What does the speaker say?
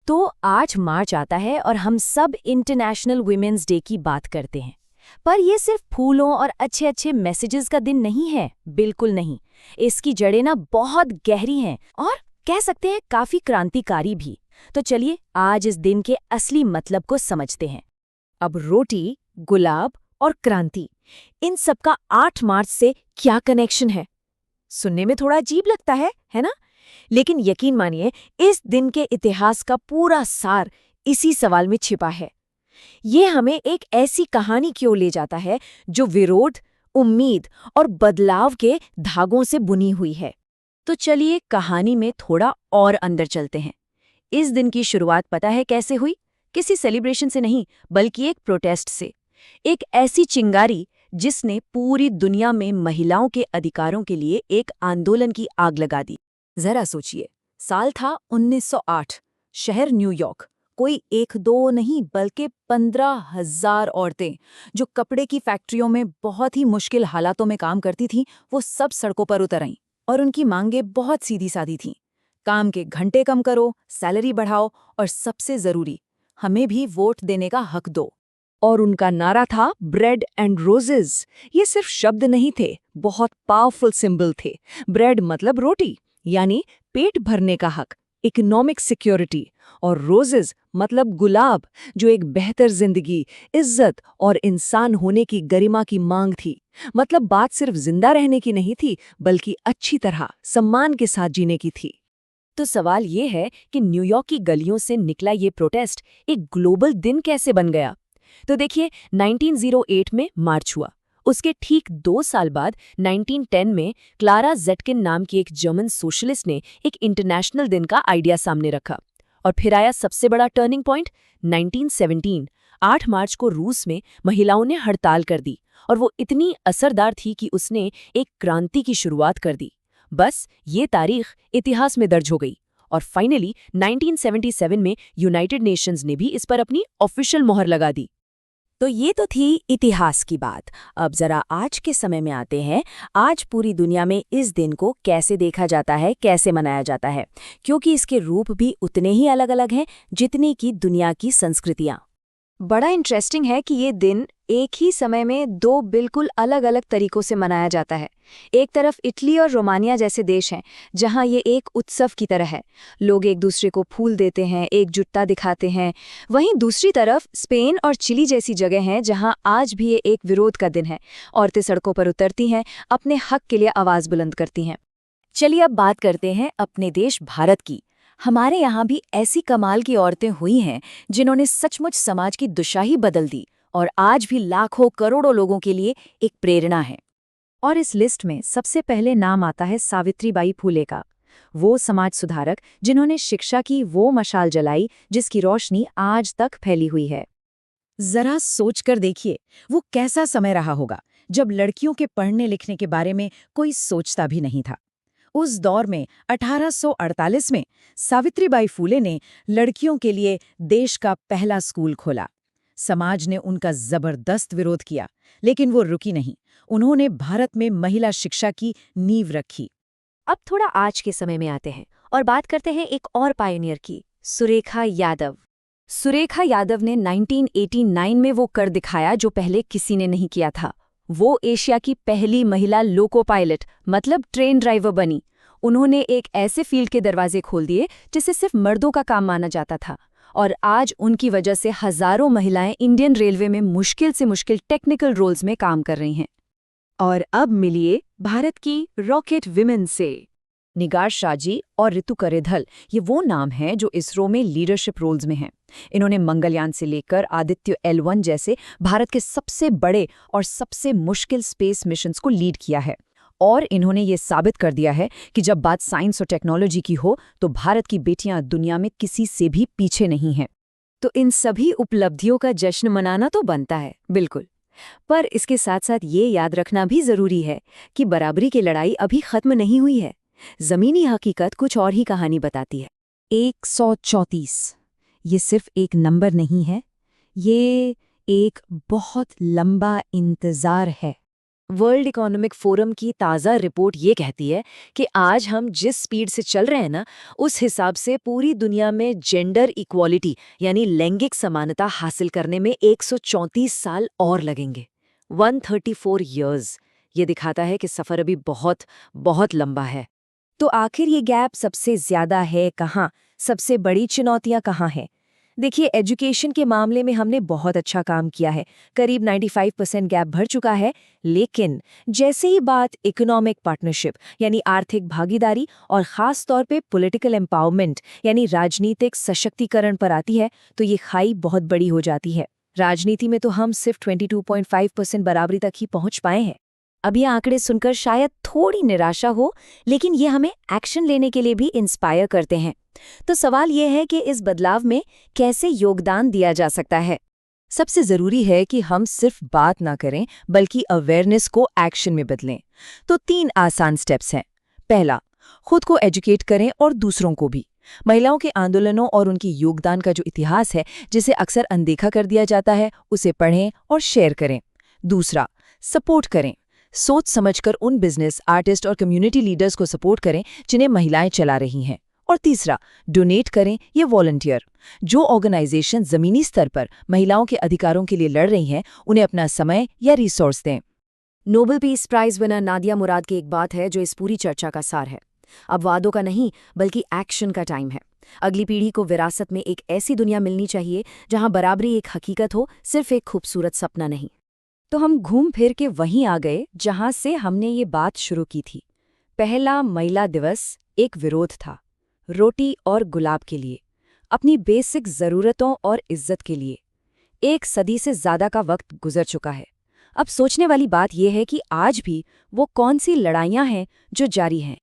तो 8 मार्च आता है और हम सब इंटरनेशनल वुमेन्स डे की बात करते हैं। पर ये सिर्फ फूलों और अच्छे अच्छे मैसेजेस का दिन नहीं है, बिल्कुल नहीं। इसकी जड़ें ना बहुत गहरी हैं और कह सकते हैं काफी क्रांतिकारी भी। तो चलिए आज इस दिन के असली मतलब को समझते हैं। अब रोटी, गुलाब और क्रांति, इन सबका 8 मार्च से क्या कनेक्शन है? सुनने में थोड़ा अजीब लगता है ना? लेकिन यकीन मानिए, इस दिन के इतिहास का पूरा सार इसी सवाल में छिपा है। ये हमें एक ऐसी कहानी की ओर ले जाता है जो विरोध, उम्मीद और बदलाव के धागों से बुनी हुई है। तो चलिए कहानी में थोड़ा और अंदर चलते हैं। इस दिन की शुरुआत पता है कैसे हुई? किसी सेलिब्रेशन से नहीं, बल्कि एक प्रोटेस्ट से। एक ऐसी चिंगारी जिसने पूरी दुनिया में महिलाओं के अधिकारों के लिए एक आंदोलन की आग लगा दी। जरा सोचिए, साल था 1908, शहर न्यूयॉर्क। कोई 1-2 नहीं बल्कि 15,000 औरतें जो कपड़े की फैक्ट्रियों में बहुत ही मुश्किल हालातों में काम करती थीं, वो सब सड़कों पर उतर आईं। और उनकी मांगें बहुत सीधी-सादी थीं। काम के घंटे कम करो, सैलरी बढ़ाओ और सबसे ज़रूरी, हमें भी वोट देने का हक दो। और उनका नारा था ब्रेड एंड रोजेज। ये सिर्फ शब्द नहीं थे, बहुत पावरफुल सिंबल थे। ब्रेड मतलब रोटी, यानी पेट भरने का हक, इकोनॉमिक सिक्योरिटी, और रोजेज मतलब गुलाब, जो एक बेहतर जिंदगी, इज्जत और इंसान होने की गरिमा की मांग थी। मतलब बात सिर्फ जिंदा रहने की नहीं थी, बल्कि अच्छी तरह सम्मान के साथ जीने की थी। तो सवाल ये है कि न्यूयॉर्क की गलियों से निकला ये प्रोटेस्ट एक ग्लोबल दिन कैसे बन गया? तो देखिए, 1908 में मार्च हुआ। उसके ठीक 2 साल बाद 1910 में क्लारा ज़ेटकिन नाम की एक जर्मन सोशलिस्ट ने एक इंटरनेशनल दिन का आइडिया सामने रखा। और फिर आया सबसे बड़ा टर्निंग पॉइंट, 1917। 8 मार्च को रूस में महिलाओं ने हड़ताल कर दी और वो इतनी असरदार थी कि उसने एक क्रांति की शुरुआत कर दी। बस ये तारीख इतिहास में दर्ज हो गई। और फाइनली 1977 में यूनाइटेड नेशंस ने भी इस पर अपनी ऑफिशियल मोहर लगा दी। तो ये तो थी इतिहास की बात। अब जरा आज के समय में आते हैं। आज पूरी दुनिया में इस दिन को कैसे देखा जाता है, कैसे मनाया जाता है, क्योंकि इसके रूप भी उतने ही अलग-अलग हैं जितनी कि दुनिया की संस्कृतियां। बड़ा इंटरेस्टिंग है कि ये दिन एक ही समय में 2 बिल्कुल अलग-अलग तरीकों से मनाया जाता है। एक तरफ इटली और रोमानिया जैसे देश हैं, जहां ये एक उत्सव की तरह है। लोग एक दूसरे को फूल देते हैं, एकजुटता दिखाते हैं। वहीं दूसरी तरफ स्पेन और चिली जैसी जगह हैं, जहां आज भी ये एक विरोध का दिन है। औरतें सड़कों पर उतरती हैं, अपने हक के लिए आवाज़ बुलंद करती हैं। चलिए अब बात करते हैं अपने देश भारत की। हमारे यहाँ भी ऐसी कमाल की औरतें हुई हैं जिन्होंने सचमुच समाज की दिशा ही बदल दी और आज भी लाखों करोड़ों लोगों के लिए एक प्रेरणा है। और इस लिस्ट में सबसे पहले नाम आता है सावित्रीबाई फुले का। वो समाज सुधारक जिन्होंने शिक्षा की वो मशाल जलाई जिसकी रोशनी आज तक फैली हुई है। जरा सोचकर देखिए, वो कैसा समय रहा होगा जब लड़कियों के पढ़ने लिखने के बारे में कोई सोचता भी नहीं था। उस दौर में 1848 में सावित्रीबाई फुले ने लड़कियों के लिए देश का पहला स्कूल खोला। समाज ने उनका जबरदस्त विरोध किया, लेकिन वो रुकी नहीं। उन्होंने भारत में महिला शिक्षा की नींव रखी। अब थोड़ा आज के समय में आते हैं और बात करते हैं एक और पायनियर की, सुरेखा यादव। सुरेखा यादव ने 1989 में वो कर दिखाया जो पहले किसी ने नहीं किया था। वो एशिया की पहली महिला लोको पायलट मतलब ट्रेन ड्राइवर बनी। उन्होंने एक ऐसे फील्ड के दरवाजे खोल दिए जिसे सिर्फ मर्दों का काम माना जाता था। और आज उनकी वजह से हजारों महिलाएं इंडियन रेलवे में मुश्किल से मुश्किल टेक्निकल रोल्स में काम कर रही हैं। और अब मिलिए भारत की रॉकेट विमेन से। निगार शाजी और ऋतु करेधल, ये वो नाम हैं जो इसरो में लीडरशिप रोल्स में हैं। इन्होंने मंगलयान से लेकर आदित्य L1 जैसे भारत के सबसे बड़े और सबसे मुश्किल स्पेस मिशंस को लीड किया है। और इन्होंने ये साबित कर दिया है कि जब बात साइंस और टेक्नोलॉजी की हो तो भारत की बेटियां दुनिया में किसी से भी पीछे नहीं हैं। तो इन सभी उपलब्धियों का जश्न मनाना तो बनता है, बिल्कुल। पर इसके साथ साथ ये याद रखना भी जरूरी है कि बराबरी की लड़ाई अभी खत्म नहीं हुई है। जमीनी हकीकत कुछ और ही कहानी बताती है। 134, ये सिर्फ एक नंबर नहीं है, ये एक बहुत लंबा इंतजार है। वर्ल्ड इकोनॉमिक फोरम की ताज़ा रिपोर्ट ये कहती है कि आज हम जिस स्पीड से चल रहे हैं ना, उस हिसाब से पूरी दुनिया में जेंडर इक्वालिटी यानी लैंगिक समानता हासिल करने में 134 साल और लगेंगे। 134 इयर्स। ये दिखाता है कि सफ़र अभी बहुत बहुत लंबा है। तो आखिर ये गैप सबसे ज़्यादा है कहाँ? सबसे बड़ी चुनौतियाँ कहाँ हैं? देखिए, एजुकेशन के मामले में हमने बहुत अच्छा काम किया है, करीब 95% गैप भर चुका है। लेकिन जैसे ही बात इकोनॉमिक पार्टनरशिप यानी आर्थिक भागीदारी और ख़ास तौर पे पॉलिटिकल एम्पावरमेंट यानी राजनीतिक सशक्तिकरण पर आती है, तो ये खाई बहुत बड़ी हो जाती है। राजनीति में तो हम सिर्फ 22.5% बराबरी तक ही पहुंच पाए हैं। अब ये आंकड़े सुनकर शायद थोड़ी निराशा हो, लेकिन ये हमें एक्शन लेने के लिए भी इंस्पायर करते हैं। तो सवाल ये है कि इस बदलाव में कैसे योगदान दिया जा सकता है। सबसे जरूरी है कि हम सिर्फ बात ना करें, बल्कि अवेयरनेस को एक्शन में बदलें। तो 3 आसान स्टेप्स हैं। पहला, खुद को एजुकेट करें और दूसरों को भी। महिलाओं के आंदोलनों और उनकी योगदान का जो इतिहास है, जिसे अक्सर अनदेखा कर दिया जाता है, उसे पढ़ें और शेयर करें। दूसरा, सपोर्ट करें। सोच समझकर उन बिजनेस, आर्टिस्ट और कम्युनिटी लीडर्स को सपोर्ट करें जिन्हें महिलाएं चला रही हैं। और तीसरा, डोनेट करें या वॉलंटियर। जो ऑर्गेनाइजेशन जमीनी स्तर पर महिलाओं के अधिकारों के लिए लड़ रही हैं, उन्हें अपना समय या रिसोर्स दें। Nobel peace prize winner Nadia Murad की एक बात है जो इस पूरी चर्चा का सार है। अब वादों का नहीं, बल्कि एक्शन का टाइम है। अगली पीढ़ी को विरासत में एक ऐसी दुनिया मिलनी चाहिए जहां बराबरी एक हकीकत हो, सिर्फ एक खूबसूरत सपना नहीं। तो हम घूम फिर के वहीं आ गए जहां से हमने ये बात शुरू की थी। पहला महिला दिवस एक विरोध था, रोटी और गुलाब के लिए, अपनी बेसिक ज़रूरतों और इज्जत के लिए। 1 सदी से ज़्यादा का वक्त गुजर चुका है। अब सोचने वाली बात यह है कि आज भी वो कौन सी लड़ाइयाँ हैं जो जारी हैं।